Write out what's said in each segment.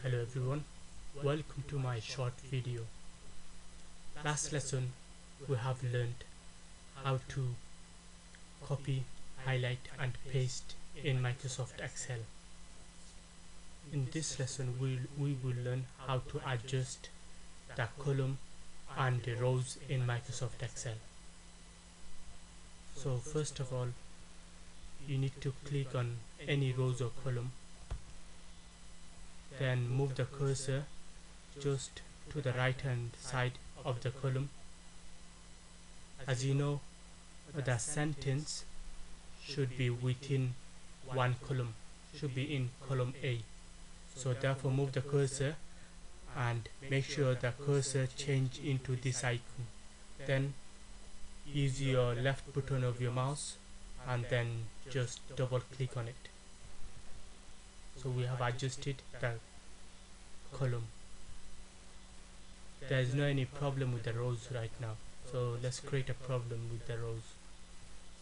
Hello everyone, welcome to my short video. Last lesson we have learned how to copy, highlight and paste in Microsoft Excel. In this lesson we will learn how to adjust the column and the rows in Microsoft Excel. So first of all, you need to click on any rows or column, then move the cursor just to the right hand side of the column. As you know, the sentence should be within one column, should be in column A. So therefore move the cursor and make sure the cursor change into this icon. Then use your left button of your mouse and then just double click on it. So we have adjusted the column. There is no any problem with the rows right now, so let's create a problem with the rows.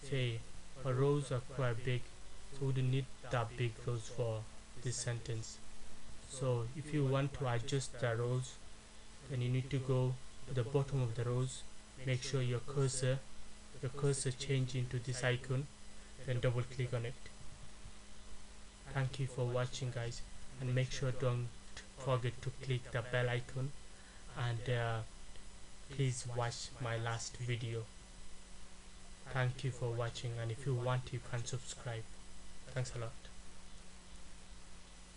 Say our rows are quite big, so we don't need that big rows for this sentence. So if you want to adjust the rows, then you need to go to the bottom of the rows, make sure your cursor change into this icon, then double click on it. Thank you for watching guys, and make sure don't forget to click the bell icon, and please watch my last video. Thank you for watching, and if you want you can subscribe. Thanks a lot.